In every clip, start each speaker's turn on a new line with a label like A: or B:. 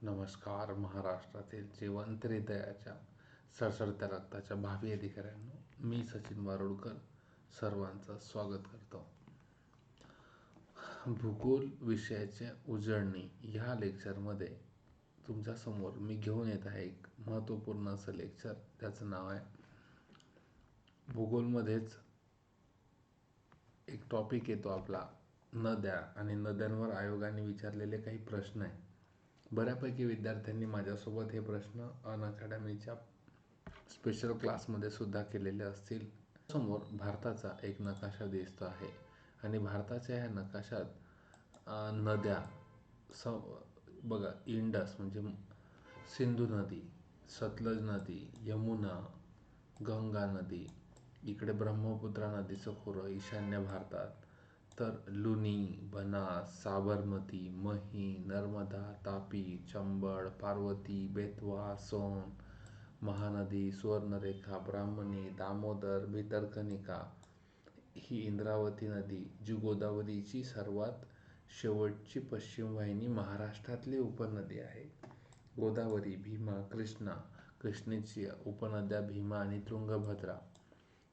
A: नमस्कार महाराष्ट्रातील जिवंत हृदयाच्या सळसळत्या रक्ताच्या भावी अधिकाऱ्यांनो, मी सचिन वारुळकर सर्वांचं स्वागत करतो. भूगोल विषयाच्या उजळणी ह्या लेक्चरमध्ये तुमच्यासमोर मी घेऊन येत आहे एक महत्त्वपूर्ण असं लेक्चर. त्याचं नाव आहे भूगोलमध्येच एक टॉपिक येतो आपला नद्या आणि नद्यांवर आयोगाने विचारलेले काही प्रश्न आहे. बऱ्यापैकी विद्यार्थ्यांनी माझ्यासोबत हे प्रश्न अनअकॅडमीच्या स्पेशल क्लासमध्ये सुद्धा केलेले असतील. समोर भारताचा एक नकाशा दिसतो आहे आणि भारताच्या ह्या नकाशात नद्या बघा, इंडस म्हणजे सिंधू नदी, सतलज नदी, यमुना, गंगा नदी, इकडे ब्रह्मपुत्रा नदीचं खोरं ईशान्य भारतात, तर लुनी, बनास, साबरमती, मही, नर्मदा, तापी, चंबळ, पार्वती, बेतवा, सोन, महानदी, सुवर्णरेखा, ब्राह्मणी, दामोदर, भितरकनिका, ही इंद्रावती नदी, जी गोदावरीची सर्वात शेवटची पश्चिम वाहिनी महाराष्ट्रातली उपनदी आहे. गोदावरी, भीमा, कृष्णा, कृष्णेची उपनद्या भीमा आणि तुंगभद्रा,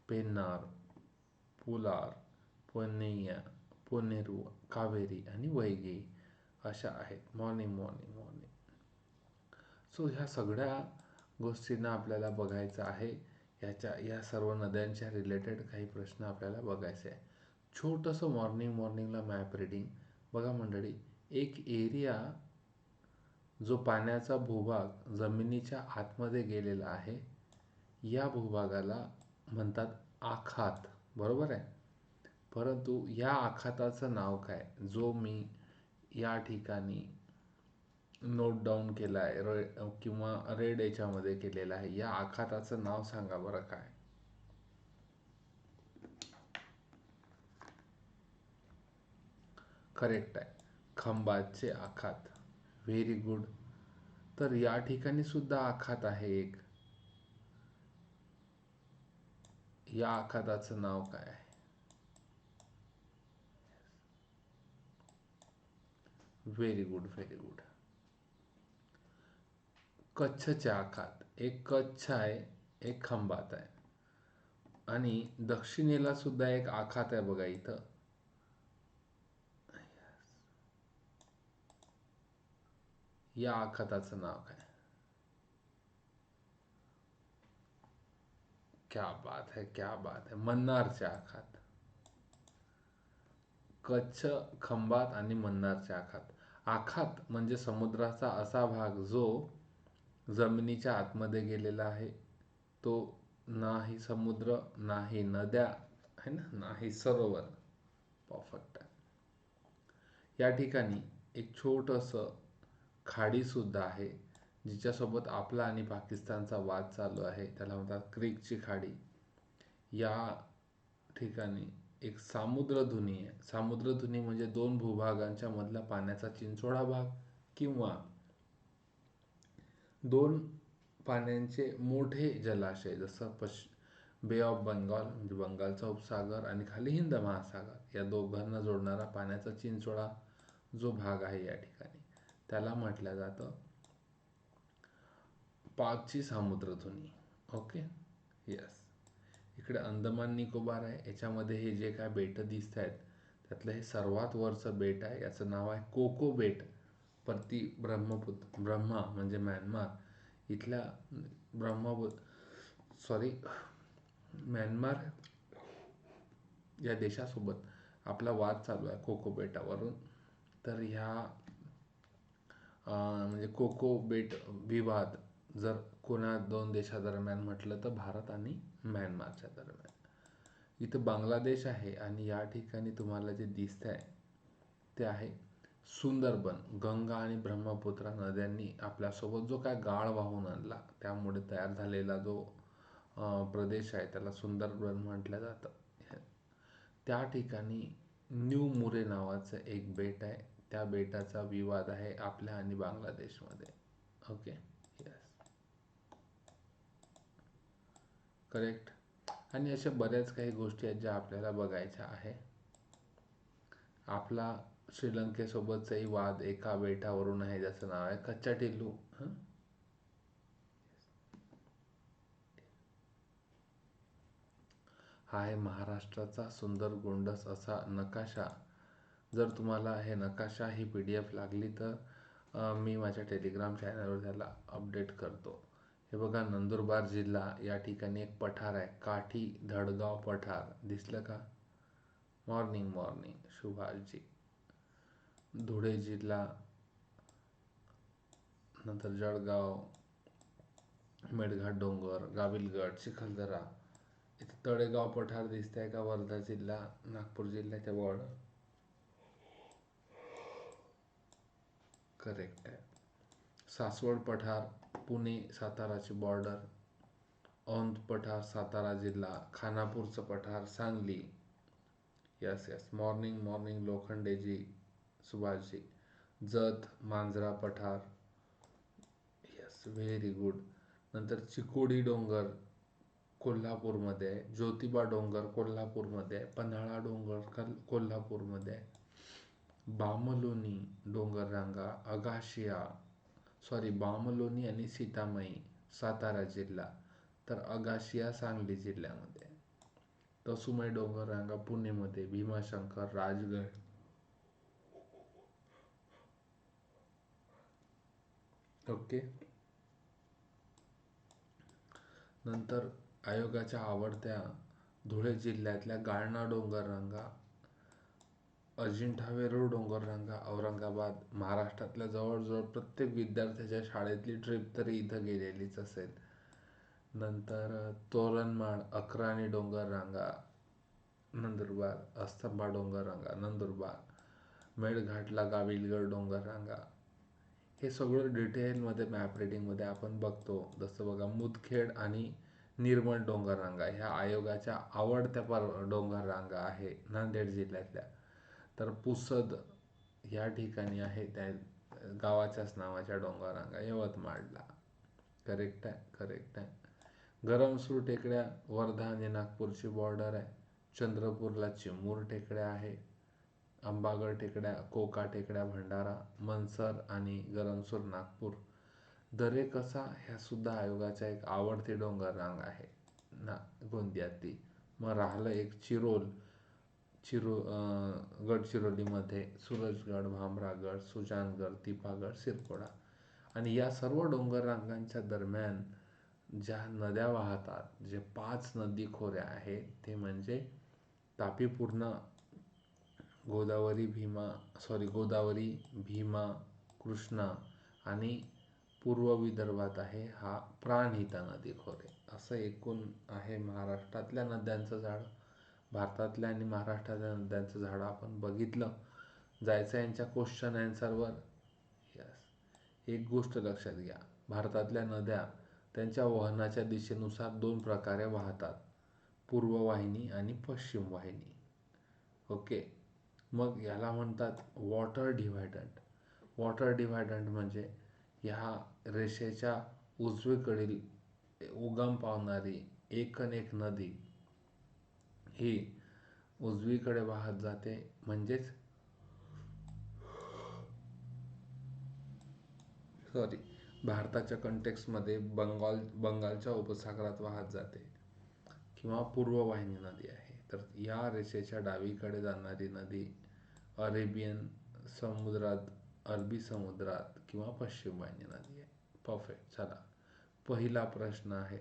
A: पेन्नार, पुलार, पोन्नेरू, कावेरी आणि वैगी अशा आहेत. मॉर्निंग. सो ह्या सगळ्या गोष्टींना आपल्याला बघायचं आहे. या सर्व नद्यांच्या रिलेटेड काही प्रश्न आपल्याला बघायचे आहे. छोटंसं मॉर्निंगला मॅप रीडिंग बघा मंडळी. एक एरिया जो पाण्याचा भूभाग जमिनीच्या आतमध्ये गेलेला आहे, या भूभागाला म्हणतात आखात, बरोबर आहे. परंतु या आखाताचं नाव काय, जो मी या ठिकाणी नोट डाऊन केला आहे किंवा रेड याच्यामध्ये केलेला आहे, या आखाताचं नाव सांगा बरं काय. करेक्ट आहे, खंबातचे आखात. Very good. तर या ठिकाणी सुद्धा आखात आहे एक. या आखाताचं नाव काय आहे? Very good. कच्छचे आखात. एक कच्छ आहे, एक खंबात आहे आणि दक्षिणेला सुद्धा एक आखात आहे बघा इथं. या आखाताचं नाव काय? क्या बात है. मन्नारचे आखात. कच्छ, खंबात आणि मन्नारचे आखात. आखात म्हणजे समुद्राचा असा भाग जो जमिनीच्या आतमध्ये गेलेला आहे. तो नाही समुद्र, नाही नद्या आहे ना, नाही सरोवर. परफेक्ट आहे. या ठिकाणी एक छोटंसं खाडी सुद्धा आहे, जिच्यासोबत आपला आणि पाकिस्तानचा वाद चालू आहे. त्याला म्हणतात क्रिकची खाडी. या ठिकाणी एक सामुद्रधुनी आहे. सामुद्रधुनी म्हणजे दोन भूभागांच्या मधला पाण्याचा चिंचोळा भाग किंवा दोन पाण्याचे मोठे जलाशय, जसं बे ऑफ बंगाल म्हणजे बंगालचा उपसागर आणि खाली हिंद महासागर, या दोघांना जोडणारा पाण्याचा चिंचोळा जो भाग आहे या ठिकाणी, त्याला म्हटलं जातं पाकची सामुद्रधुनी. Okay, yes. इकडे अंदमान निकोबार आहे. याच्यामध्ये हे जे काय बेट दिसत आहेत त्यातलं हे सर्वात वरचं बेट आहे, याचं नाव आहे कोको बेट. प्रति ब्रह्मा म्हणजे म्यानमार इथल्या म्यानमार या देशासोबत आपला वाद चालू आहे कोको बेटावरून. तर ह्या म्हणजे कोको बेट विवाद जर कोणा दोन देशादरम्यान म्हटलं तर भारत आणि म्यानमारच्या दरम्यान. इथं बांगलादेश आहे आणि या ठिकाणी तुम्हाला जे दिसतंय ते आहे सुंदरबन. गंगा आणि ब्रह्मपुत्रा नद्यांनी आपल्यासोबत जो काय गाळ वाहून आणला त्यामुळे तयार झालेला जो प्रदेश आहे त्याला सुंदरबन म्हटलं जातं. त्या ठिकाणी न्यू मुरे नावाचं एक बेट आहे. त्या बेटाचा विवाद आहे आपल्या आणि बांगलादेशमध्ये. Okay, yes, correct. आणि अशा बऱ्याच काही गोष्टी आहेत ज्या आपल्याला बघायच्या आहे. आपला श्रीलंकेसोबतचाही वाद एका बेटावरून आहे, ज्याचं नाव आहे कच्चा टिल्लू. हा आहे महाराष्ट्राचा सुंदर गोंडस असा नकाशा. जर तुम्हाला हे नकाशा ही PDF लागली तर मी माझ्या टेलिग्राम चॅनलवर त्याला अपडेट करतो. हे बघा, नंदुरबार जिल्हा या ठिकाणी एक पठार आहे, काठी धडगाव पठार. दिसलं का? Morning morning Subhashji. धुळे जिल्हा, नंतर जळगाव, मेळघाट डोंगर, गाविलगड, चिखलदरा. इथे तळेगाव पठार दिसतंय का? वर्धा जिल्हा, नागपूर जिल्ह्याच्या बॉर्डर. करेक्ट आहे. सासवड पठार, पुणे साताराची बॉर्डर. औंध पठार, सातारा जिल्हा. खानापूरचं पठार, Sangli. Yes yes, morning morning लोखंडेजी, सुभाषजी. जत, मांजरा पठार. Yes, very good. नंतर चिकोडी डोंगर कोल्हापूरमध्ये आहे. ज्योतिबा डोंगर कोल्हापूरमध्ये आहे. पन्हाळा डोंगर कोल्हापूरमध्ये आहे. बामलोनी डोंगररांगा, बामलोनी आणि सीतामाई सातारा जिल्हा, तर अगाशिया सांगली जिल्ह्यामध्ये. तसुमाई डोंगररांगा पुणेमध्ये. भीमाशंकर राजगड. ओके. नंतर आयोगाच्या आवडत्या धुळे जिल्ह्यातल्या गाळणा डोंगररांगा, अजिंठा वेरूळ डोंगररांगा औरंगाबाद. महाराष्ट्रातल्या जवळजवळ प्रत्येक विद्यार्थ्याच्या शाळेतली ट्रिप तरी इथं गेलेलीच असेल. नंतर तोरणमाळ, अक्राणी डोंगररांगा नंदुरबार. अस्तंबा डोंगररांगा नंदुरबार. मेळघाटला गाविलगड डोंगररांगा. हे सगळं डिटेलमध्ये मॅप रिडिंगमध्ये आपण बघतो. जसं बघा, मुदखेड आणि निर्मल डोंगररांगा ह्या आयोगाच्या आवडत्या डोंगररांगा आहे नांदेड जिल्ह्यातल्या. तर पुसद या ठिकाणी आहे, त्या गावाच्याच नावाच्या डोंगररांगा यवतमाळला. करेक्ट आहे, करेक्ट आहे. गरमसूर टेकड्या वर्धा आणि नागपूरची बॉर्डर आहे. चंद्रपूरला चिमूर टेकड्या आहे. अंबागड टेकड्या, कोका टेकड्या भंडारा. मनसर आणि गरमसूर नागपूर. दरेकसा ह्या सुद्धा आयोगाच्या एक आवडती डोंगररांग आहे ना गोंदियातली. मग राहिलं एक गडचिरोलीमध्ये सूरजगड, भामरागड, सुजानगड, तिपागड, सिरकोडा. आणि या सर्व डोंगररांगांच्या दरम्यान ज्या नद्या वाहतात, जे 5 नदी खोऱ्या आहेत, ते म्हणजे तापी, पूर्णा, गोदावरी, भीमा, कृष्णा आणि पूर्व विदर्भात आहे हा प्राणहिता नदी खोरे. असं एकूण आहे महाराष्ट्रातल्या नद्यांचं झाड. भारतातल्या आणि महाराष्ट्रातल्या नद्यांचं झाड आपण बघितलं. जायचं यांच्या क्वेश्चन आन्सरवर. यस, एक गोष्ट लक्षात घ्या, भारतातल्या नद्या त्यांच्या वहनाच्या दिशेनुसार 2 प्रकारे वाहतात, पूर्व वाहिनी आणि पश्चिम वाहिनी. ओके. मग याला म्हणतात वॉटर डिव्हायडंट. वॉटर डिव्हायडंट म्हणजे ह्या रेषेच्या उजवीकडील उगम पावणारी एकूण नदी ही उजवीकडे वाहत जाते, म्हणजेच भारताच्या कंटेक्स्टमध्ये बंगालच्या उपसागरात वाहत जाते किंवा पूर्व वाहिनी नदी आहे. तर या रेषेच्या डावीकडे जाणारी नदी अरबी समुद्रात किंवा पश्चिम वाहिनी नदी आहे. परफेक्ट. चला, पहिला प्रश्न आहे.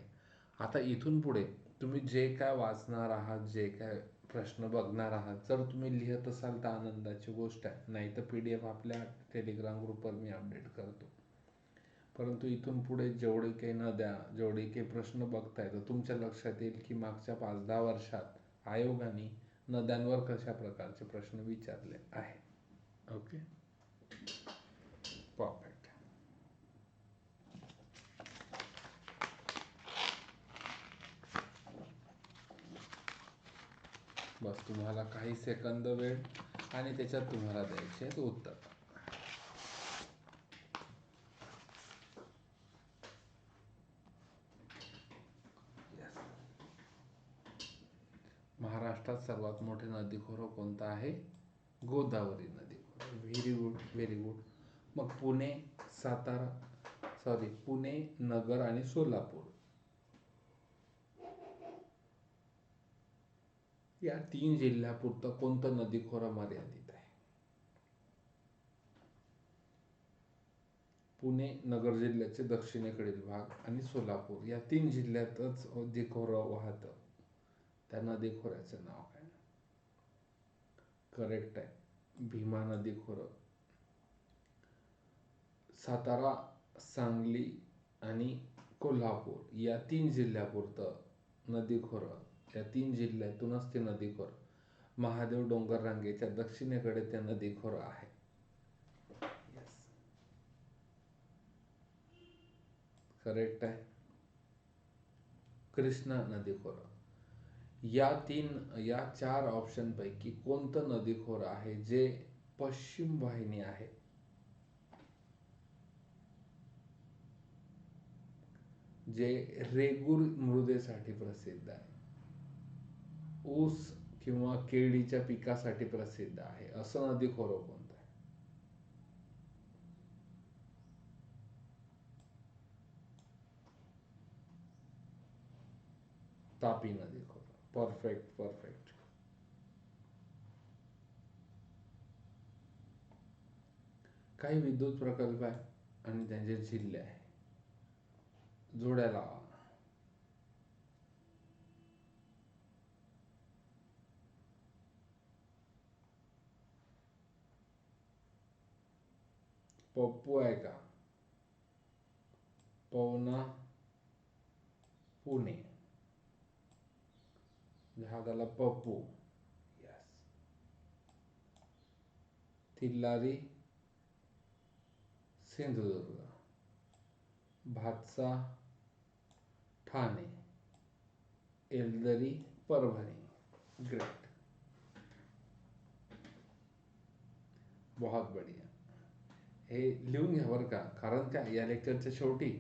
A: आता इथून पुढे तुम्ही जे काय वाचणार आहात, जे काय प्रश्न बघणार आहात, जर तुम्ही लिहत असाल तर आनंदाची गोष्ट आहे, नाही तर PDF आपल्या टेलिग्राम ग्रुपवर मी अपडेट करतो. परंतु इथून पुढे जेवढे काही नद्या, जेवढे काही प्रश्न बघताय, तर तुमच्या लक्षात येईल की मागच्या 5-10 वर्षात आयोगाने नद्यांवर कशा प्रकारचे प्रश्न विचारले आहे. Okay, perfect. बस तुम्हाला काही सेकंद वेळ आणि त्याच्यात तुम्हाला द्यायचे आहेत उत्तर. महाराष्ट्रात सर्वात मोठे नदीखोरं कोणतं आहे? गोदावरी नदीखोरं. Very good, very good. मग पुणे, सातारा, सॉरी, पुणे, नगर आणि सोलापूर या 3 जिल्ह्यापुरतं कोणतं नदीखोरं मर्यादित आहे? पुणे, नगर जिल्ह्याचे दक्षिणेकडील भाग आणि सोलापूर या 3 जिल्ह्यातच नदीखोरं वाहतं. त्या नदीखोऱ्याचं नाव काय? करेक्ट आहे, भीमा नदीखोरं. सातारा, सांगली आणि कोल्हापूर या 3 जिल्ह्यापुरतं नदीखोरं, या 3 जिल्ह्यातूनच ते नदीखोर महादेव डोंगर रांगेच्या दक्षिणेकडे ते नदीखोरं आहे. येस, करेक्ट आहे. कृष्णा नदीखोरं. या 4 ऑप्शनपैकी कोणतं नदीखोरं आहे जे पश्चिम वाहिनी आहे? जे रेगूर मृदेसाठी प्रसिद्ध आहे, ऊस किंवा केळीच्या पिकासाठी प्रसिद्ध आहे, असं नदीखोरं कोणतं आहे? तापी नदीखोरं. Perfect, perfect. काही विद्युत प्रकल्प आहे आणि त्यांचे जिल्हे आहे, जोड्या लावा. पप्पू आहे का? पवना, पुणे, झाडाला पप्पू. यस. तिल्लारी, सिंधुदुर्ग, भातसा, ठाणे, एलदरी, परभणी. ग्रेट, बहुत बढिया. हे लिहून घ्या बरं का, कारण काय या लेक्चरच्या शेवटी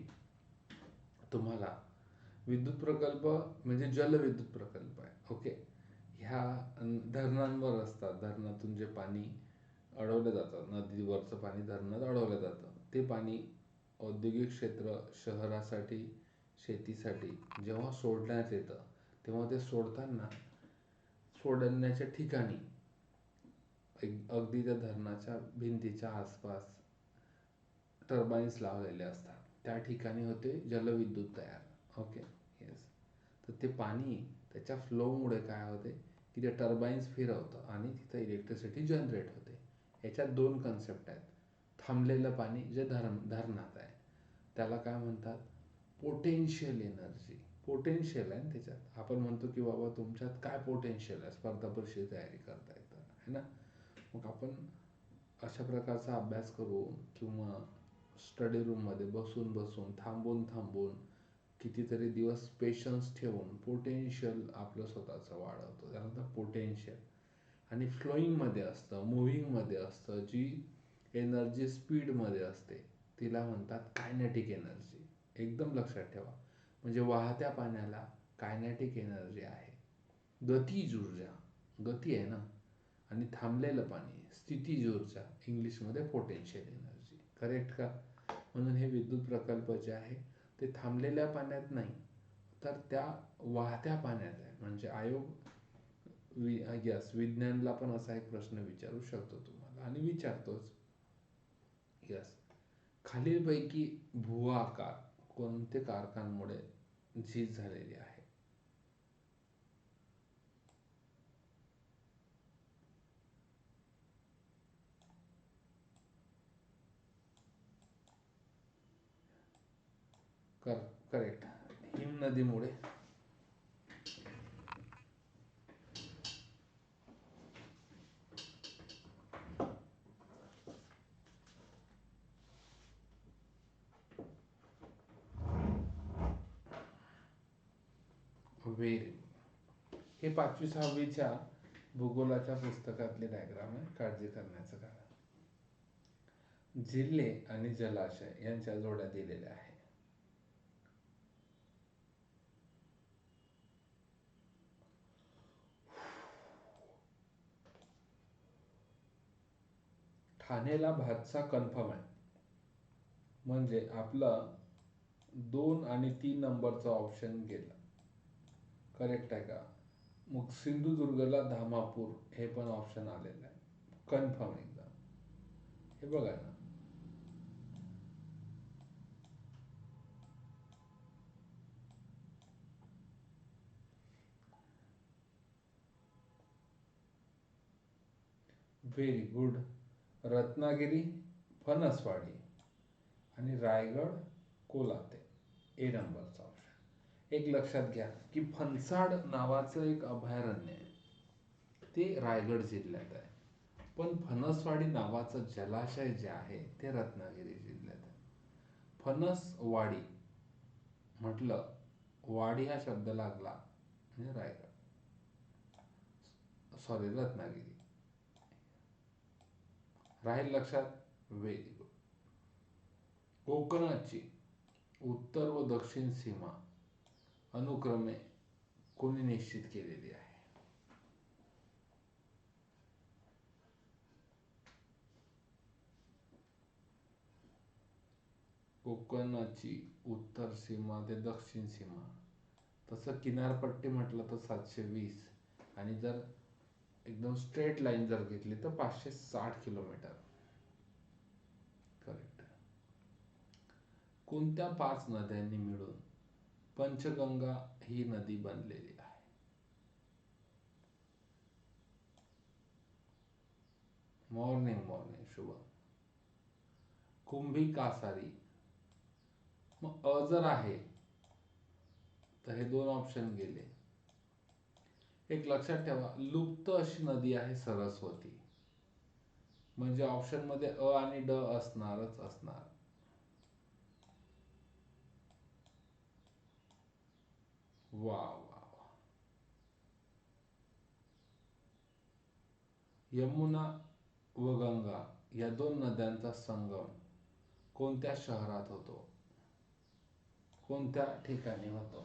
A: तुम्हाला विद्युत प्रकल्प म्हणजे जलविद्युत प्रकल्प आहे, ओके, ह्या धरणांवर असतात. धरणातून जे पाणी अडवलं जातं, नदीवरचं पाणी धरणात अडवलं जातं, ते पाणी औद्योगिक क्षेत्र, शहरासाठी, शेतीसाठी जेव्हा सोडण्यात येतं, तेव्हा ते सोडताना सोडण्याच्या ठिकाणी अगदी त्या धरणाच्या भिंतीच्या आसपास टर्बाईन्स लावलेले असतात. त्या ठिकाणी होते जलविद्युत तयार. Okay, yes. तर ते पाणी त्याच्या फ्लोमुळे काय होते की ते टर्बाईन्स फिरवतं आणि तिथं इलेक्ट्रिसिटी जनरेट होते. याच्यात 2 कन्सेप्ट आहेत. थांबलेलं पाणी जे धरणात आहे त्याला काय म्हणतात? Potential energy. पोटेन्शियल आहे ना त्याच्यात. आपण म्हणतो की बाबा तुमच्यात काय पोटेन्शियल आहे, स्पर्धा परीक्षेची तयारी करताय तर, है ना? मग आपण अशा प्रकारचा अभ्यास करून किंवा स्टडी रूममध्ये बसून बसून थांबून थांबून कितीतरी दिवस पेशन्स ठेवून पोटेन्शियल आपलं स्वतःचं वाढवतो, त्यानंतर पोटेन्शियल. आणि फ्लोईंगमध्ये असतं, मुव्हिंगमध्ये असतं, जी एनर्जी स्पीडमध्ये असते तिला म्हणतात कायनेटिक एनर्जी. एकदम लक्षात ठेवा, म्हणजे वाहत्या पाण्याला कायनेटिक एनर्जी आहे. गतीज ऊर्जा, गती आहे ना, आणि थांबलेलं पाणी स्थितीज ऊर्जा, इंग्लिशमध्ये पोटेन्शियल एनर्जी. करेक्ट का? म्हणून हे विद्युत प्रकल्प जे आहे ते थांबलेल्या पाण्यात नाही तर त्या वाहत्या पाण्यात आहे. म्हणजे आयोग यस, विज्ञानला पण असा एक प्रश्न विचारू शकतो तुम्हाला आणि विचारतोच. यस. खालीलपैकी भूआकार कोणते कारखान्यांमुळे झीज झालेली आहे? करेक्ट, हिम नदीमुळे. व्हेरी. हे 5वी-6वीच्या भूगोलाच्या पुस्तकातले डायग्राम आहे, काळजी करण्याचं कारण. जिल्हे आणि जलाशय यांच्या जोड्या दिलेल्या आहे. ठाणेला भातसा कन्फर्म आहे. म्हणजे आपला 2 आणि 3 नंबरचा ऑप्शन गेला. करेक्ट आहे का? मग सिंधुदुर्गला धामापूर हे पण ऑप्शन आलेलं आहे. कन्फर्म एकदम. हे बघा ना. Very good. रत्नागिरी फणसवाडी आणि रायगड कोल्हाटे ए नंबरचा ऑप्शन. एक लक्षात घ्या की फणसाड नावाचं एक अभयारण्य आहे, ते रायगड जिल्ह्यात आहे. पण फणसवाडी नावाचं जलाशय जे आहे ते रत्नागिरी जिल्ह्यात आहे. फणसवाडी म्हटलं, वाडी हा शब्द लागला म्हणजे रायगड, सॉरी रत्नागिरी. राहील लक्षात? Very good. कोकणाची उत्तर व दक्षिण सीमा अनुक्रमे कोणी निश्चित केलेली आहे? कोकणाची उत्तर सीमा ते दक्षिण सीमा, तसं किनारपट्टी म्हटलं तर 720, आणि जर एकदम स्ट्रेट लाईन जर घेतली तर 560 किलोमीटर. करेक्ट. कोणत्या 5 नद्यांनी मिळून पंचगंगा ही नदी बनलेली आहे? मॉर्निंग मॉर्निंग शुभ. कुंभी कासारी. मग अ जर आहे तर हे 2 ऑप्शन गेले. एक लक्षात ठेवा, लुप्त अशी नदी आहे सरस्वती. म्हणजे ऑप्शन मध्ये अ आणि ड असणारच असणार. वा वा वा. यमुना व गंगा या 2 नद्यांचा संगम कोणत्या शहरात होतो? कोणत्या ठिकाणी होतो?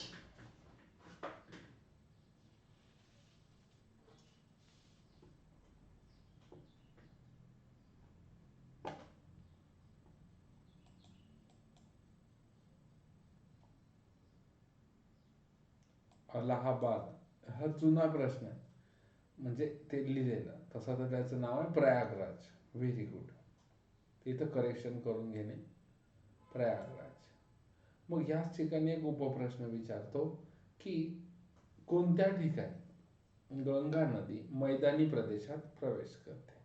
A: अलाहाबाद. हा जुना प्रश्न आहे, म्हणजे ते लिहिलेलं तसं तर त्याचं नाव आहे प्रयागराज. Very good. इथं करेक्शन करून घेणे, प्रयागराज. मग याच ठिकाणी एक उपप्रश्न विचारतो की कोणत्या ठिकाणी गंगा नदी मैदानी प्रदेशात प्रवेश करते?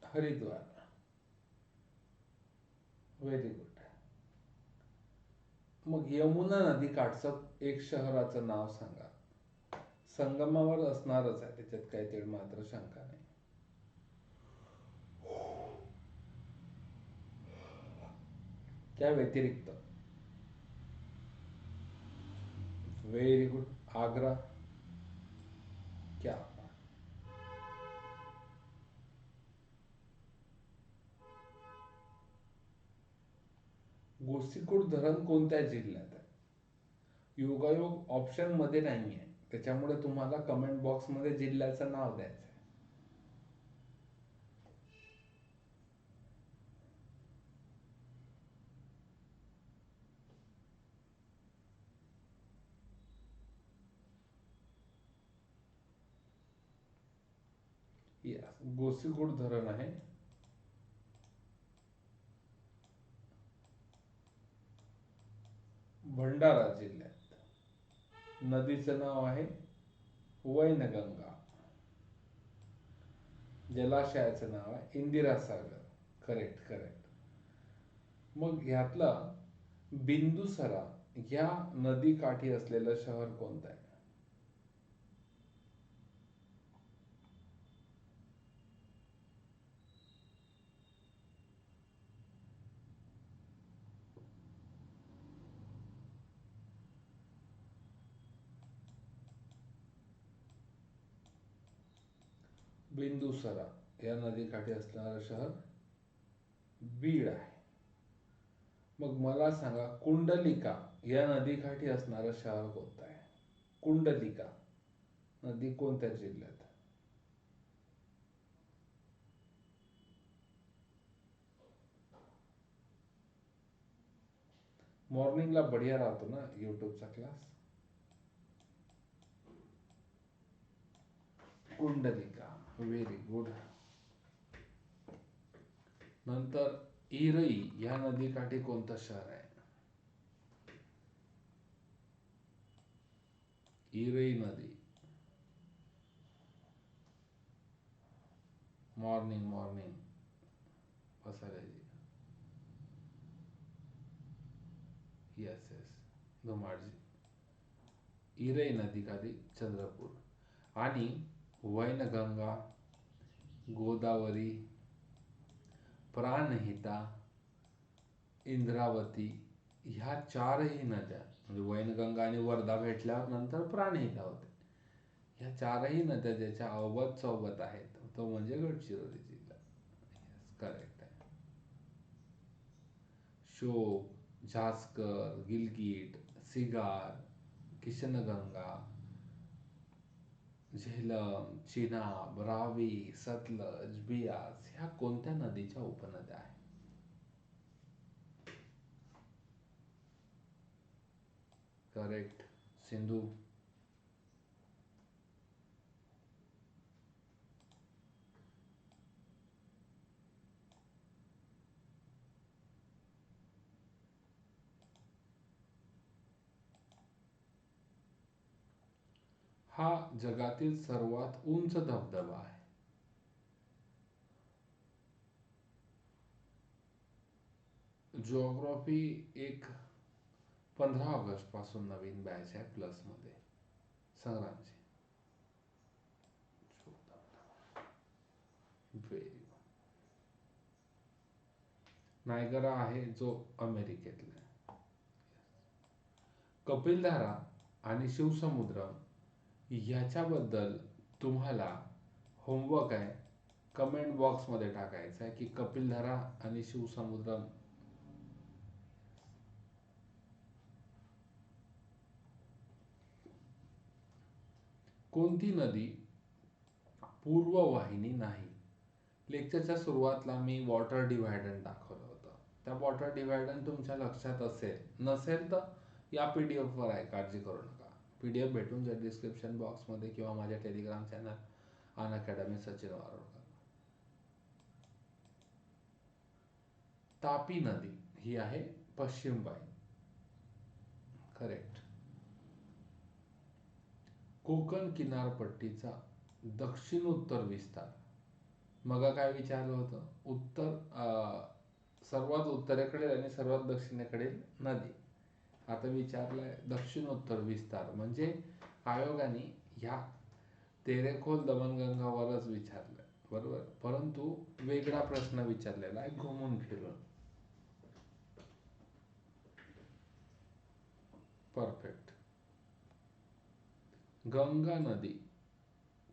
A: हरिद्वार. Very good. मग यमुना नदी काठचं एक शहराचं नाव सांगा. संगमावर असणारच आहे, त्याच्यात काही तेवढ मात्र शंका नाही. त्या व्यतिरिक्त. Very good. आग्रा. क्या. गोसीखुर्द धरण कोणत्या जिल्ह्यात आहे? योगायोग ऑप्शन मध्ये नाहीये, त्याच्यामुळे तुम्हाला कमेंट बॉक्स मध्ये जिल्ह्याचं नाव द्यायचं आहे. यस, गोसीखुर्द धरण आहे भंडारा जिल्ह्यात. नदीचं नाव आहे वैनगंगा. जलाशयाचं नाव आहे इंदिरा सागर. Correct correct. मग ह्यातला बिंदुसरा ह्या नदी काठी असलेलं शहर कोणतं आहे? बिंदुसरा या नदीकाठी असणारं शहर बीड आहे. मग मला सांगा, कुंडलिका या नदीकाठी असणारं शहर कोणतं आहे? कुंडलिका नदी कोणत्या जिल्ह्यात? मॉर्निंगला बढिया राहतो ना यूट्यूबचा क्लास. Kundalika, very good. नंतर इरई या नदीकाठी कोणतं शहर आहे? इरई नदी. मॉर्निंग मॉर्निंग पसारायची. यस यस, धुमाळजी. इरई नदीकाठी चंद्रपूर. आणि वैनगंगा, गोदावरी, प्राणहिता, इंद्रावती ह्या चारही नद्या, म्हणजे वैनगंगा आणि वर्धा भेटल्यावर नंतर प्राणहिता होते. ह्या चारही नद्या ज्याच्या अवगत सोबत आहेत तो म्हणजे गडचिरोली जिल्हा. यस, करेक्ट आहे. शोक, झास्कर, गिलगिट, सिगार, किशनगंगा, झेलम, चिनाब, रावी, सतलज, बियास ह्या कोणत्या नदीच्या उपनद्या आहेत? करेक्ट, सिंधू. हा जगातील सर्वात उंच धबधबा आहे. जिओग्राफी एक 15 ऑगस्ट पासून नवीन बॅच आहे प्लस मध्ये, संग्रामची. Very good. नायगरा आहे जो अमेरिकेतला आहे. कपिलधारा आणि शिवसमुद्रम ह्याच्याबद्दल तुम्हाला होमवर्क आहे, कमेंट बॉक्समध्ये टाकायचं आहे की कपिलधारा आणि शिवसमुद्रम कोणती नदी पूर्ववाहिनी नाही? लेक्चरच्या सुरुवातला मी वॉटर डिव्हायडर दाखवलं होतं. त्या वॉटर डिव्हायडर तुमच्या लक्षात असेल, नसेल तर या PDF वर आहे, काळजी करू नका. PDF भेटून जाईल डिस्क्रिप्शन बॉक्समध्ये किंवा माझ्या टेलिग्राम चॅनल अनअकॅडमी सचिन वारोडकर. तापी नदी ही आहे पश्चिम वाहिनी. करेक्ट. कोकण किनारपट्टीचा दक्षिणोत्तर विस्तार. मग काय विचारलं होतं? सर्वात उत्तरेकडील आणि सर्वात दक्षिणेकडील नदी. आता विचारलंय दक्षिणोत्तर विस्तार, म्हणजे आयोगाने ह्या तेरेखोल दमणगंगावरच विचारलंय, बरोबर, परंतु वेगळा प्रश्न विचारलेला आहे घुमून फिरून. परफेक्ट. गंगा नदी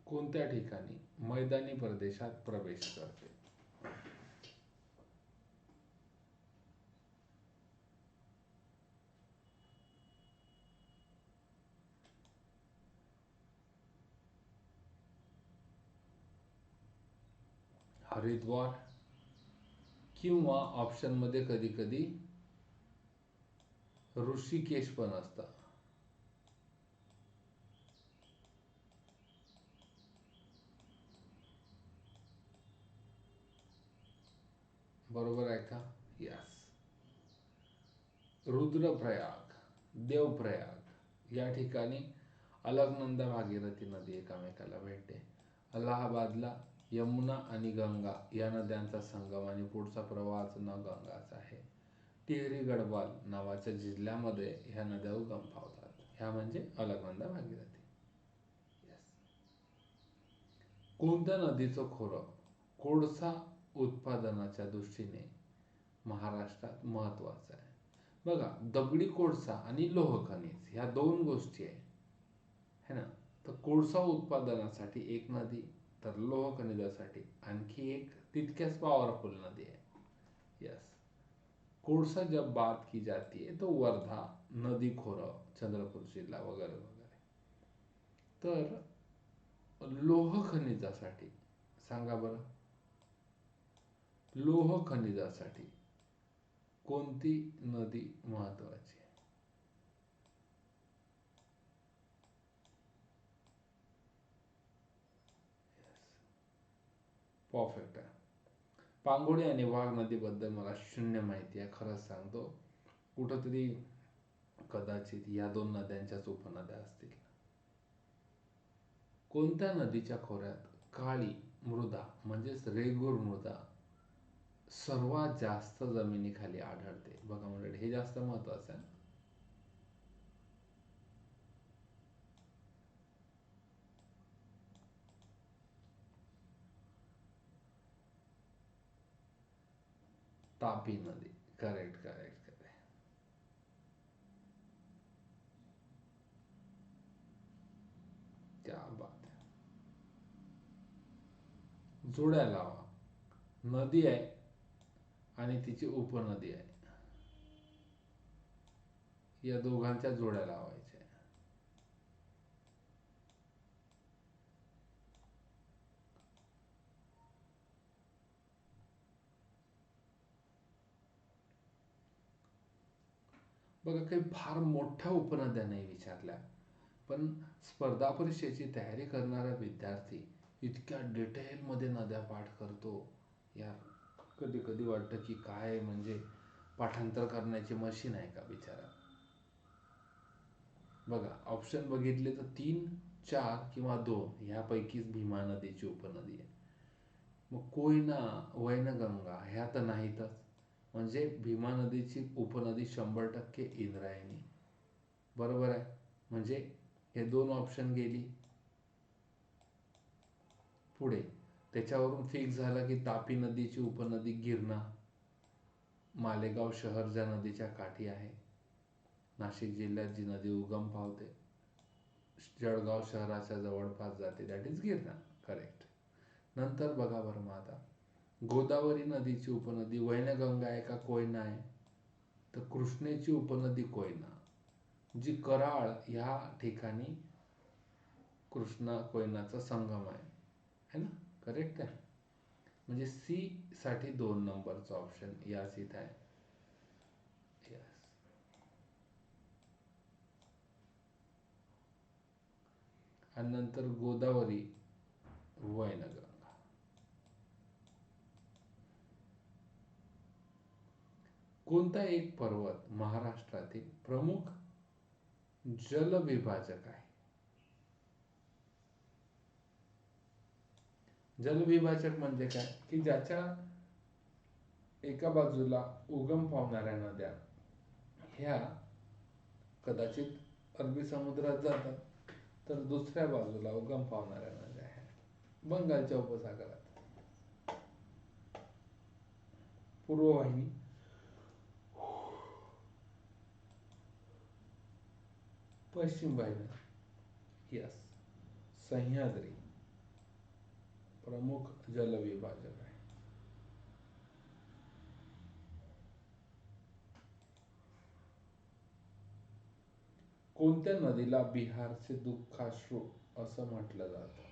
A: कोणत्या ठिकाणी मैदानी प्रदेशात प्रवेश करते? हरिद्वार, किंवा ऑप्शन मध्ये कधी कधी ऋषिकेश पण असतं. बरोबर आहे का? यस. रुद्रप्रयाग, देवप्रयाग या ठिकाणी अलकनंदा भागीरथी नदी एकमेकाला भेटते. अलाहाबादला यमुना आणि गंगा या नद्यांचा संगम आणि पुढचा प्रवाहाचं नाव गंगाच आहे. टिहरी गढवाल नावाच्या जिल्ह्यामध्ये ह्या नद्या उगम पावतात. ह्या म्हणजे अलकनंदा भागीरथी. यस. कोणत्या नदीचं खोरं कोळसा उत्पादनाच्या दृष्टीने महाराष्ट्रात महत्वाचं आहे? बघा, दगडी कोळसा आणि लोह खनिज ह्या दोन गोष्टी आहे है ना. तर कोळसा उत्पादनासाठी एक नदी तर लोह खनिजासाठी आणखी एक तितक्याच पॉवरफुल नदी आहे. यस. कोळसा जब बात की जाती है तो वर्धा, नदी खोरं, चंद्रपूर जिल्हा वगैरे वगैरे. तर लोह खनिजासाठी सांगा बरं, लोह खनिजासाठी कोणती नदी महत्वाची आहे? परफेक्ट आहे. पांगोळी आणि वाघ नदीबद्दल मला शून्य माहिती आहे, खरंच सांगतो. कुठंतरी कदाचित या दोन नद्यांच्याच उपनद्या असतील. कोणत्या नदीच्या खोऱ्यात काळी मृदा म्हणजेच रेगूर मृदा सर्वात जास्त जमिनीखाली आढळते? बघा म्हणजे हे जास्त महत्वाचं आहे. तापी नदी. Correct correct correct. क्या बात आहे. जोड्या लावा. नदी आहे आणि तिची उपनदी आहे, या दोघांच्या जोड्या लावायच्या. बघा काही फार मोठ्या उपनद्या नाही विचारल्या, पण स्पर्धा परीक्षेची तयारी करणारा विद्यार्थी इतक्या डिटेलमध्ये नद्या पाठ करतो यार, कधी कधी वाटतं की काय म्हणजे पाठांतर करण्याची मशीन आहे का बिचारा. बघा ऑप्शन बघितले तर 3, 4 किंवा 2 ह्यापैकीच भीमा नदीची उपनदी आहे. मग कोयना, वैनगंगा ह्या तर नाहीतच. म्हणजे भीमा नदीची उपनदी 100% इंद्रायणी. बरोबर आहे. म्हणजे हे 2 ऑप्शन गेली. पुढे त्याच्यावरून फिक्स झालं की तापी नदीची उपनदी गिरणा, मालेगाव शहर ज्या नदीच्या काठी आहे, नाशिक जिल्ह्यात जी नदी उगम पावते, जळगाव शहराच्या जवळपास जाते, दॅट इज गिरणा. करेक्ट. नंतर बघा बरं मग आता, गोदावरी नदीची उपनदी वैनगंगा आहे का कोयना आहे? तर कृष्णेची उपनदी कोयना, जी कराळ ह्या ठिकाणी कृष्णा कोयनाचा संगम आहे, है ना? करेक्ट आहे. म्हणजे सी साठी 2 नंबरचा ऑप्शन याच इथं आहे. यस. आणि नंतर गोदावरी, वैनगंगा. कोणता एक पर्वत महाराष्ट्रातील प्रमुख जलविभाजक आहे? जलविभाजक म्हणजे काय की ज्याच्या एका बाजूला उगम पावणाऱ्या नद्या ह्या कदाचित अरबी समुद्रात जातात, तर दुसऱ्या बाजूला उगम पावणाऱ्या नद्या ह्या बंगालच्या उपसागरात. पूर्ववाहिनी, पश्चिम वाहिनी. यस. सह्याद्री प्रमुख जलविभाजक आहे. कोणत्या नदीला बिहारचे दुःखाश्रू असं म्हटलं जातं?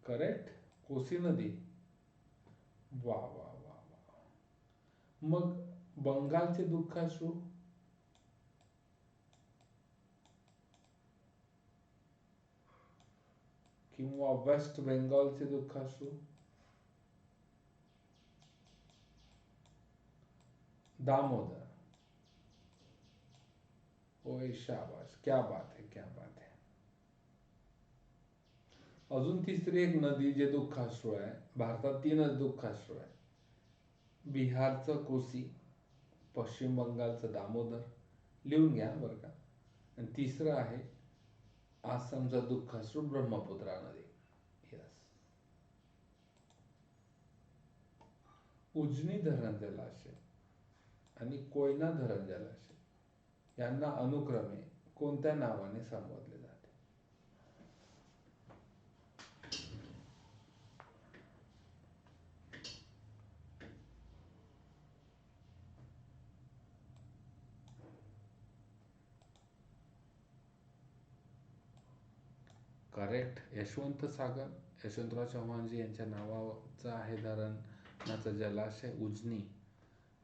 A: करेक्ट. कोसी नदी. वा वा वा वा. मग बंगालचे दुःखाश्रू? किंवा वेस्ट बेंगॉलचे दुःखाश्रू? दामोदर. ओय शाबाश, क्या बात है, क्या बात है. अजून तिसरी एक नदी जे दुःखाश्रू आहे, भारतात 3च दुःखाश्रू आहे. बिहारचं कोसी, पश्चिम बंगालचं दामोदर, लिहून घ्या बरं का. आणि तिसरं आहे आसामचा दुःखाश्रू ब्रह्मपुत्रा नदी. यस. उजनी धरण जलाशय आणि कोयना धरण जलाशय यांना अनुक्रमे कोणत्या नावाने संबोधले जाते? करेक्ट. यशवंत सागर, यशवंतराव चव्हाणजी यांच्या नावाचं आहे धरणाचं जलाशय उजनी.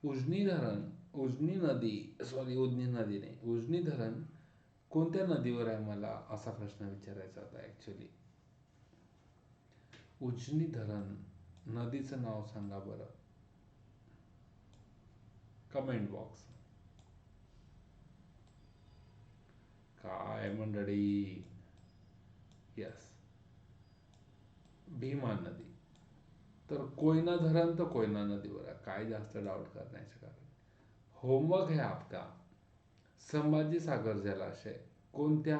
A: उजनी धरण, उजनी नदी, सॉरी उजनी नदी नाही, उजनी धरण कोणत्या नदीवर आहे, मला असा प्रश्न विचारायचा होता ऍक्च्युली. उजनी धरण नदीचं नाव सांगा बरं, कमेंट बॉक्स. काय मंडळी, यस, भीमा नदी. तर कोयना धरण तर कोयना नदीवर आहे, काय जास्त डाऊट करण्याचं कारण. होमवर्क है आपका, संभाजी सागर जलाशय कोणत्या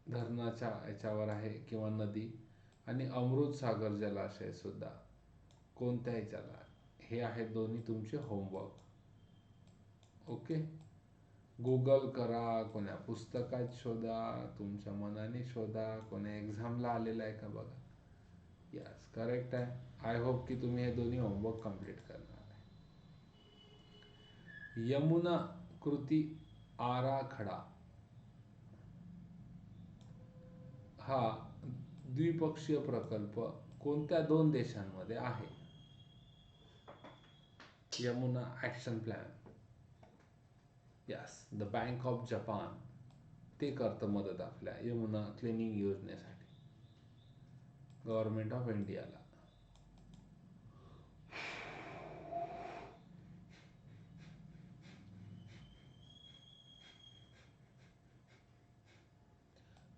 A: धरणाच्या याच्यावर आहे किंवा नदी, आणि अमृत सागर जलाशय सुद्धा कोणत्या याच्याला, हे आहेत दोन्ही तुमचे होमवर्क. ओके, गूगल करा, कोण्या पुस्तकात शोधा, तुमच्या मनाने शोधा, कोण्या एक्झामला आलेला आहे का बघा. यस, करेक्ट आहे. आय होप की तुम्ही हे दोन्ही होमवर्क कंप्लीट करणार आहे. यमुना कृती आराखडा हा द्विपक्षीय प्रकल्प कोणत्या दोन देशांमध्ये आहे? Yamuna action plan, yes, the bank of Japan ते करतं मदत आपल्या यमुना क्लिनिंग योजनेसाठी, गव्हर्नमेंट ऑफ इंडियाला.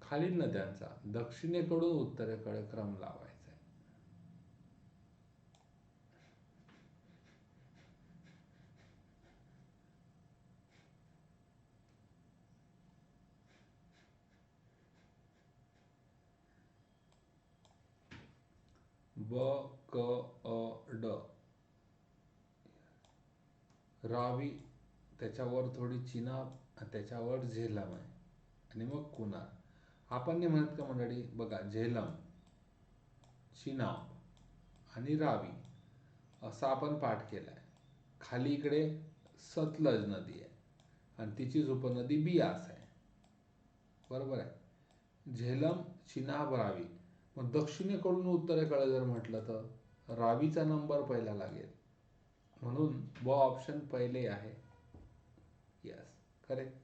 A: खालील नद्यांचा दक्षिणेकडून उत्तरेकडे क्रम लावायचा आहे. ब क अ ड, रावी, त्याच्यावर थोडी चिनाब, त्याच्यावर झेलम आहे, आणि मग कुनार. आपण नाही म्हणत का मंडळी, बघा, झेलम, चिनाब आणि रावी असा आपण पाठ केलाय. खाली इकडे सतलज नदी आहे आणि तिचीच उपनदी बियास आहे, बरोबर आहे. झेलम, चिनाब, रावी. मग दक्षिणेकडून उत्तरेकडे जर म्हटलं तर रावीचा नंबर पहिला लागेल, म्हणून ब ऑप्शन पहिले आहे. Yes, correct.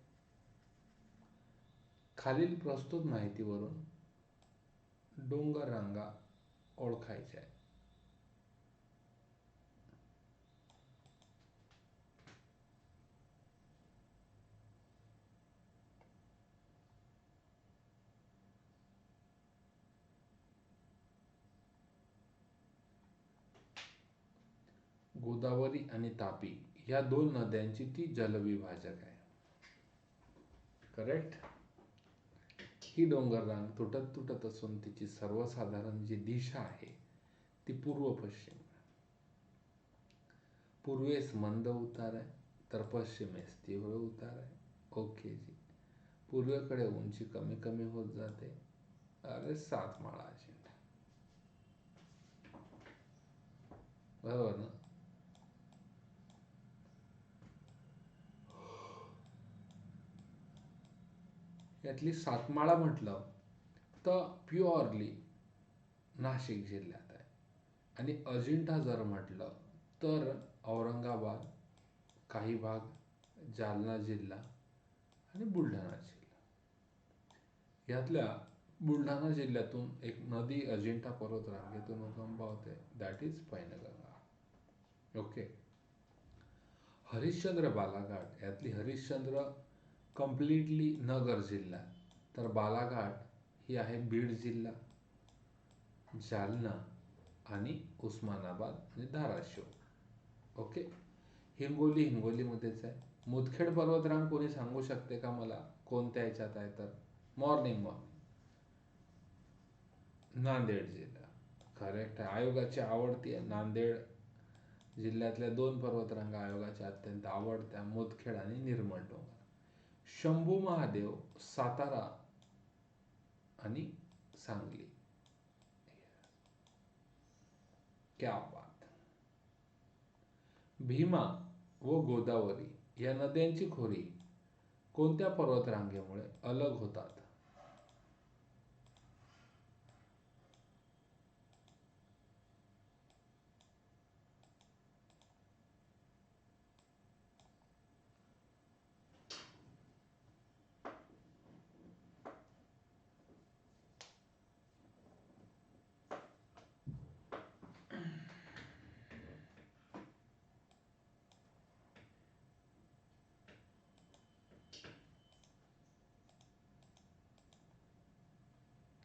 A: खालील प्रस्तुत माहितीवरून डोंगर रांगा ओळखायच्या. गोदावरी आणि तापी ह्या दोन नद्यांची ती जलविभाजक आहे. करेक्ट. ही डोंगर रांग तुटत तुटत असून तिची सर्वसाधारण जी दिशा आहे ती पूर्व पश्चिम. पूर्वेस मंद उतार आहे तर पश्चिमेस तीव्र उतार आहे. ओके जी. पूर्वेकडे उंची कमी कमी होत जाते. अरे सातमाळा अजिंठा, बरोबर ना. यातली सातमाळा म्हटलं तर प्युअरली नाशिक जिल्ह्यात आहे, आणि अजिंठा जर म्हटलं तर औरंगाबाद, काही भाग जालना जिल्हा आणि बुलढाणा जिल्हा. यातल्या बुलढाणा जिल्ह्यातून एक नदी अजिंठा पर्वत रांगेतून उगम पावते, that is Painganga. Okay. Harishchandra Balaghat, यातली हरिश्चंद्र कम्प्लिटली नगर जिल्हा, तर बालाघाट ही आहे बीड जिल्हा, जालना आणि उस्मानाबाद आणि धाराशिव. ओके. हिंगोली हिंगोलीमध्येच आहे. मुदखेड पर्वतरांग कोणी सांगू शकते का मला कोणत्या ह्याच्यात आहे? तर मॉर्निंग नांदेड जिल्हा, करेक्ट आहे. आयोगाची आवडती आहे नांदेड जिल्ह्यातल्या 2 पर्वतरांगा आयोगाच्या अत्यंत आवडत्या मुदखेड आणि निर्मळ डोंगर. शंभू महादेव सातारा आणि सांगली. क्या बात. भीमा व गोदावरी या नद्यांची खोरी कोणत्या पर्वतरांगेमुळे अलग होतात?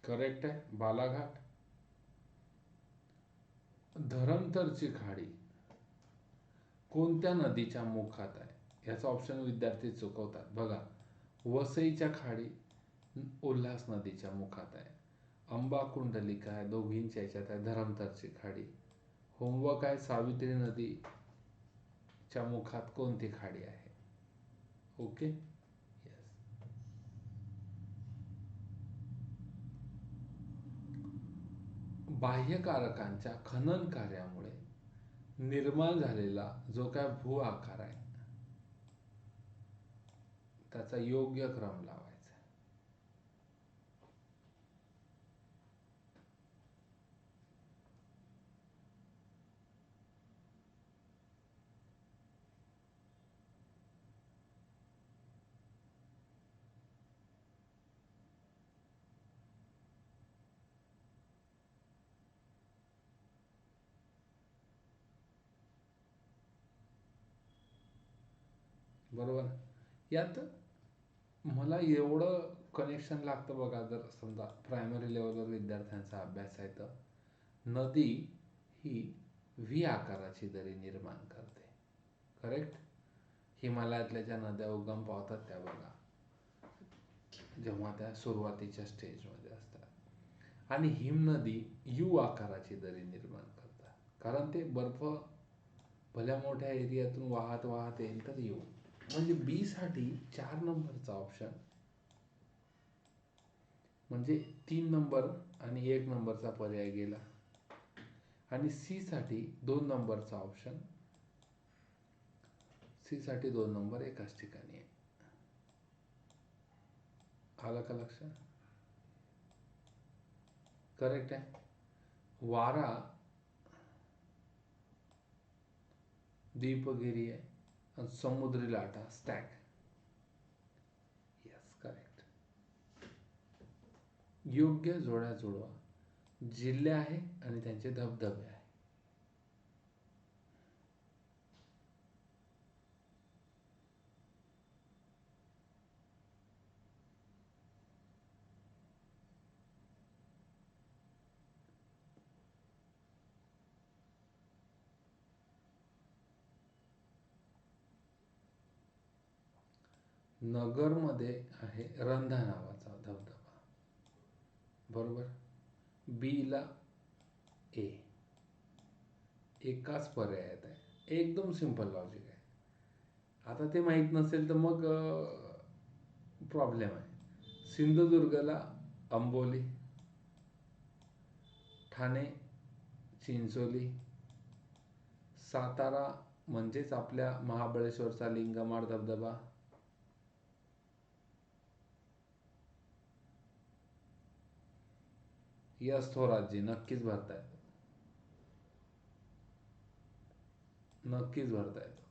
A: करेक्ट आहे, बालाघाट. धरमतरची खाडी कोणत्या नदीच्या मुखात आहे? याचा ऑप्शन विद्यार्थी चुकवतात बघा. वसईच्या खाडी उल्हास नदीच्या मुखात आहे. अंबा कुंडलिका आहे, दोघींच्या याच्यात आहे. धरमतरची खाडी. होमवर्क आहे, सावित्री नदीच्या मुखात कोणती खाडी आहे? ओके. बाह्यकारकांच्या खनन कार्यामुळे निर्माण झालेला जो काय भू आकार आहे त्याचा योग्य क्रम लावायचा. बरोबर. यात मला एवढं कनेक्शन लागतं बघा, जर समजा प्रायमरी लेवलवर विद्यार्थ्यांचा अभ्यास आहे तर नदी ही व्ही आकाराची दरी निर्माण करते. करेक्ट. हिमालयातल्या ज्या नद्या उगम पावतात त्या बघा, जेव्हा त्या सुरुवातीच्या स्टेजमध्ये असतात. आणि हिमनदी यू आकाराची दरी निर्माण करतात, कारण ते बर्फ भल्या मोठ्या एरियातून वाहत वाहत येईल तर येऊ. म्हणजे बी साठी 4 नंबरचा ऑप्शन, म्हणजे 3 नंबर आणि 1 नंबरचा पर्याय गेला. आणि सी साठी 2 नंबरचा ऑप्शन, सी साठी 2 नंबर एकाच ठिकाणी आहे. आलं का लक्षात? करेक्ट आहे. वारा द्वीपगिरी आहे आणि समुद्री लाटा स्टॅग. Yes, correct. योग्य जोड्या जुळवा. जिल्हे आहे आणि त्यांचे धबधबे आहे. नगरमध्ये आहे रंधा नावाचा धबधबा. बरोबर. बी ला ए. एकाच पर्यायात आहे. एकदम सिंपल लॉजिक आहे. आता ते माहीत नसेल तर मग प्रॉब्लेम आहे. सिंधुदुर्गला अंबोली, ठाणे चिंचोली, सातारा म्हणजेच आपल्या महाबळेश्वरचा लिंगमाळ धबधबा, यस थोरातजी नक्कीच भरता येतो, नक्कीच भरता येतो.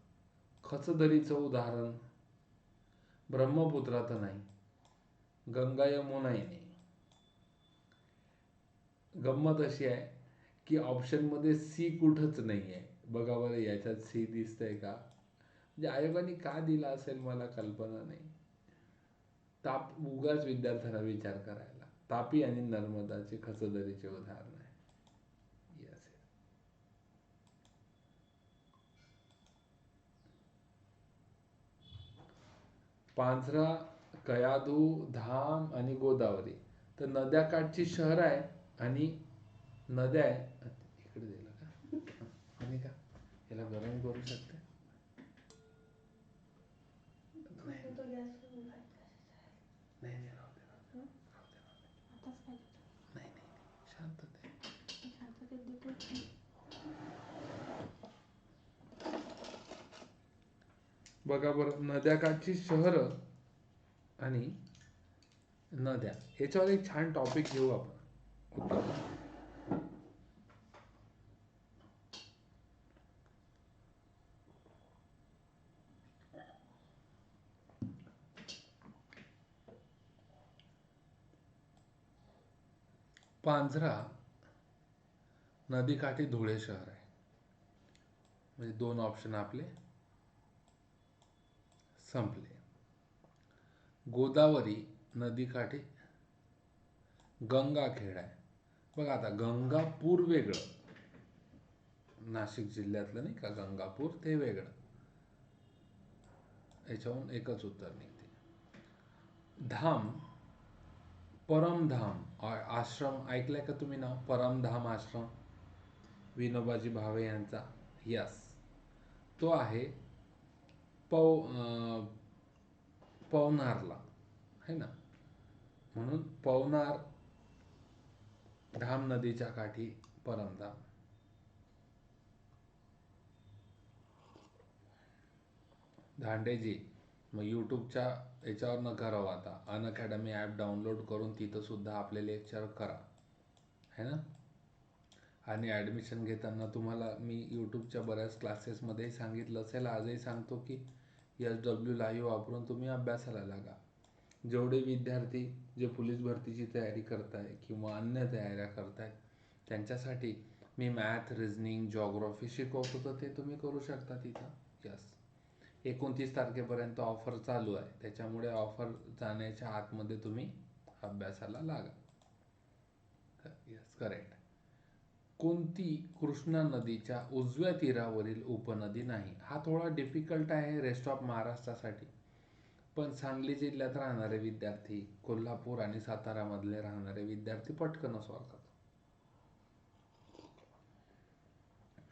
A: खचदरीचं उदाहरण ब्रह्मपुत्रा तर नाही, गंगा यमुनाही नाही. गंमत अशी आहे की ऑप्शनमध्ये सी कुठंच नाही आहे. बघा बरं, याच्यात सी दिसतंय का? म्हणजे आयोगाने का दिला असेल मला कल्पना नाही. ताप उगाच विद्यार्थ्यांना विचार करायला. तापी आणि नर्मदाचे खचदरीचे उदाहरण आहे. यस. पांझरा, कयाधू, धाम आणि गोदावरी तर नद्याकाठची शहर आहे आणि नद्या आहे. इकडे दिलं का आणि का याला करू शकते? नाही
B: तो गॅस बंद आहे.
A: नाही नाही, राहू दे राहू दे राहू दे राहू दे.
B: आताच काय करतो?
A: नाही नाही नाही, शांतते.
B: शांततेत देतो.
A: बघा बरं, नद्याकाठची शहरं आणि नद्या याच्यावर एक छान टॉपिक घेऊ आपण उत्तर. पांझरा नदीकाठी धुळे शहर आहे. म्हणजे दोन ऑप्शन आपले संपले. गोदावरी नदीकाठी गंगाखेड आहे. बघा आता गंगापूर वेगळं, नाशिक जिल्ह्यातलं नाही का गंगापूर, ते वेगळं. याच्याहून एकच उत्तर निघते. धाम, परमधाम आश्रम ऐकलाय का तुम्ही नाव? परमधाम आश्रम विनोबाजी भावे यांचा. यस, तो आहे पवनारला है ना. म्हणून पवनार धाम नदीच्या काठी परमधाम. धांडेजी, मग यूट्यूबच्या याच्यावर न करावं आता, अनअकॅडमी ॲप डाउनलोड करून तिथं सुद्धा आपले लेक्चर करा है ना. आणि ॲडमिशन घेताना तुम्हाला मी यूट्यूबच्या बऱ्याच क्लासेसमध्ये सांगितलं असेल, आजही सांगतो की SW लाईव्ह वापरून तुम्ही अभ्यासाला लागा. जेवढे विद्यार्थी जे पोलीस भरतीची तयारी करताय किंवा अन्य तयाऱ्या करताय त्यांच्यासाठी मी मॅथ, रिझनिंग, जॉग्रॉफी शिकवतो, तर ते तुम्ही करू शकता तिथं. यस, 29 तारखेपर्यंत ऑफर चालू आहे, त्याच्यामुळे ऑफर जाण्याच्या आतमध्ये तुम्ही अभ्यासाला लागा. Yes, correct. कोणती कृष्णा नदीच्या उजव्या तीरावरील उपनदी नाही? हा थोडा डिफिकल्ट आहे रेस्ट ऑफ महाराष्ट्रासाठी, पण सांगली जिल्ह्यात राहणारे विद्यार्थी, कोल्हापूर आणि सातारामधले राहणारे विद्यार्थी पटकन सॉल्व्ह करतात.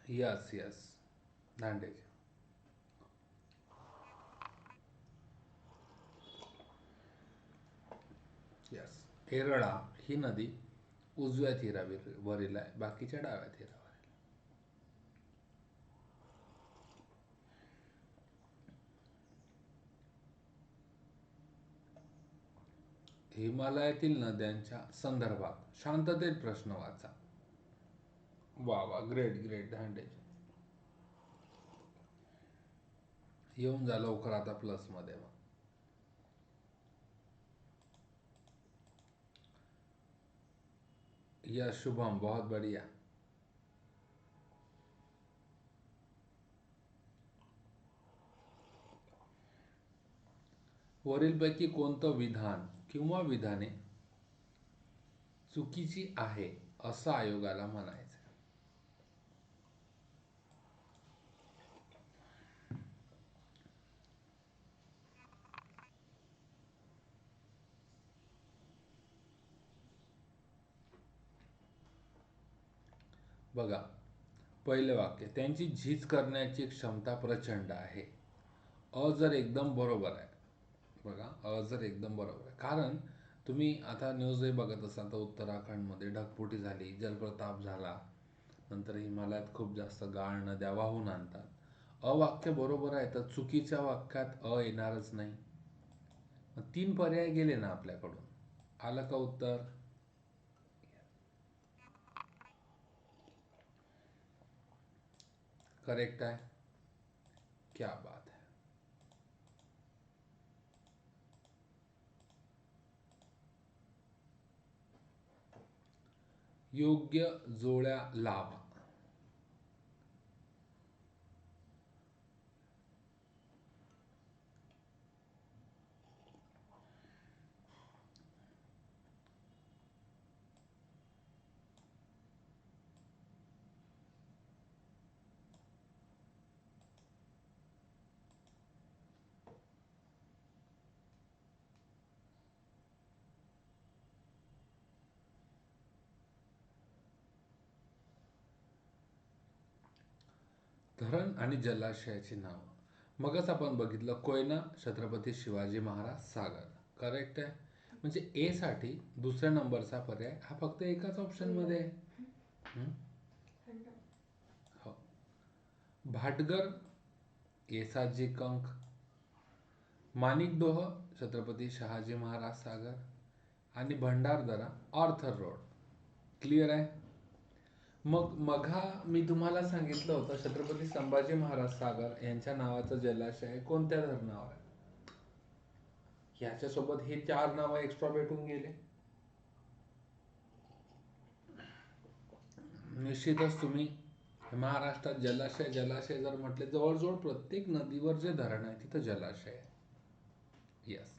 A: Yes yes, Dandej. Yes, Yerala ही नदी उजव्या तीरावरील आहे, बाकीच्या डाव्या तीरावर. हिमालयातील नद्यांच्या संदर्भात शांततेत प्रश्न वाचा. वा वा, ग्रेट ग्रेट धांडे. येऊन जा लवकर आता प्लस मध्ये. मग यस शुभम, बहुत बढ़िया. वरीलपैकी कोणतं विधान किंवा विधाने चुकीची आहे असं आयोगाला म्हणायचं? बघा, पहिलं वाक्य, त्यांची झीज करण्याची क्षमता प्रचंड आहे. अ जर एकदम बरोबर आहे. बघा, अ जर एकदम बरोबर आहे, कारण तुम्ही आता न्यूजही बघत असाल तर उत्तराखंडमध्ये ढगफुटी झाली, जलप्रताप झाला, नंतर हिमालयात खूप जास्त गाळ नद्या वाहून आणतात. अ वाक्य बरोबर आहे, तर चुकीच्या वाक्यात अ येणारच नाही. मग 3 पर्याय गेले ना आपल्याकडून. आलं का उत्तर? करेक्ट आहे. क्या बात है. योग्य जोड्या लाभ. धरण आणि जलाशयाची नाव. मगच आपण बघितलं कोयना, छत्रपती शिवाजी महाराज सागर. करेक्ट आहे. म्हणजे ए साठी दुसऱ्या नंबरचा पर्याय हा फक्त एकाच ऑप्शन मध्ये आहे. हो. भाटगर, येसाजी कंक. माणिकडोह, छत्रपती शहाजी महाराज सागर. आणि भंडारदरा, ऑर्थर रोड. क्लिअर आहे. मग मघा मी तुम्हाला सांगितलं होतं छत्रपती संभाजी महाराज सागर यांच्या नावाचं जलाशय कोणत्या धरणावर आहे. याच्यासोबत हे 4 नावं एक्स्ट्रा भेटून गेले. निश्चितच तुम्ही महाराष्ट्रात जलाशय जलाशय जर म्हटले जवळजवळ प्रत्येक नदीवर जे धरण आहे तिथं जलाशय आहे. यस.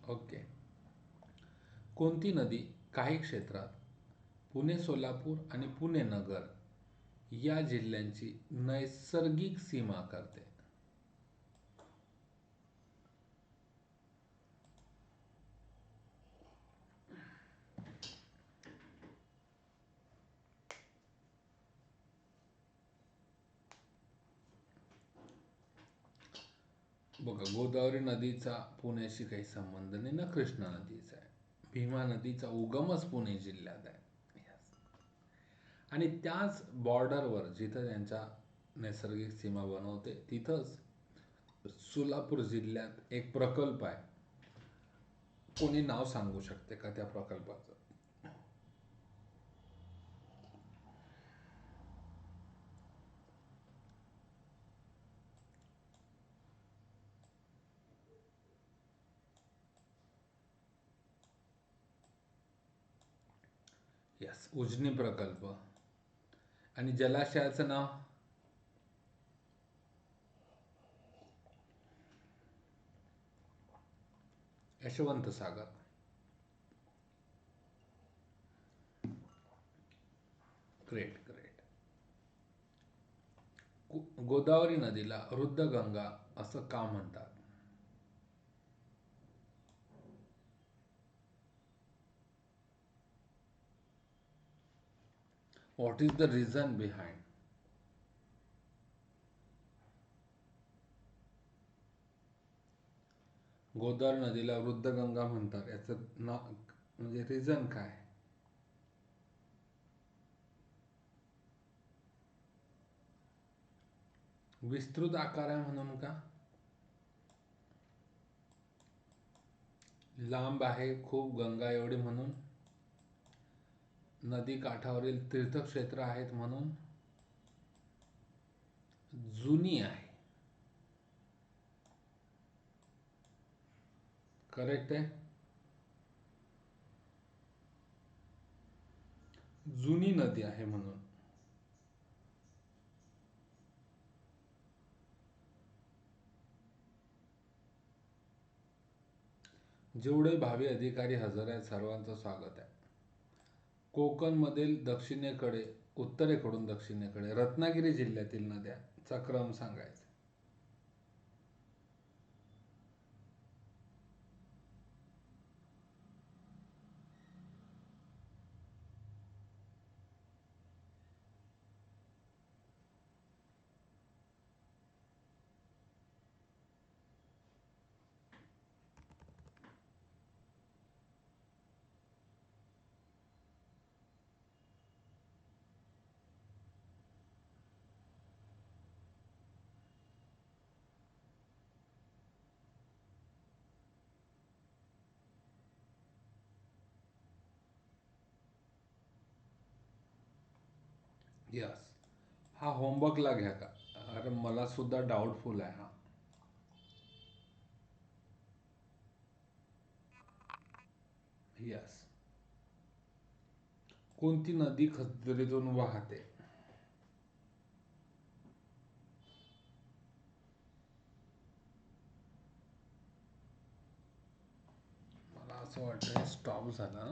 A: ओके. कोणती नदी काही क्षेत्रात पुणे सोलापूर आणि पुणे नगर या जिल्ह्यांची नैसर्गिक सीमा करते. बघा, गोदावरी नदीचा पुण्याशी काही संबंध नाही ना कृष्णा नदीचा आहे. भीमा नदीचा उगमच पुणे जिल्ह्यात आहे. आणि त्याच बॉर्डरवर जिथं त्यांच्या नैसर्गिक सीमा बनवते तिथंच सोलापूर जिल्ह्यात एक प्रकल्प आहे. कोणी नाव सांगू शकते का त्या प्रकल्पाचं. यस, उजनी प्रकल्प. आणि जलाशयाचं नाव यशवंत सागर. Great great. गोदावरी नदीला रुद्रगंगा असं का म्हणतात. What is the reason behind. Godavari नदीला वृद्धगंगा म्हणतात याचं नाव म्हणजे रिझन काय. विस्तृत आकार आहे म्हणून का. लांब आहे खूप गंगा एवढी म्हणून. नदी काठावरील तीर्थक्षेत्र आहेत म्हणून. जुनी आहे. करेक्ट आहे. जुनी नदी आहे म्हणून. जेवढे भावी अधिकारी हजर आहेत सर्वांचं स्वागत आहे. कोकण मधील दक्षिणेकडे उत्तरेकडून दक्षिणेकडे रत्नागिरी जिल्ह्यातील नद्यांचा क्रम सांगायचा. यस. हा होमवर्कला घ्या का. अरे मला सुद्धा डाऊटफुल आहे हा. यस. कोणती नदी खलदरीतून वाहते. मला असं वाटतं स्टॉप झाला.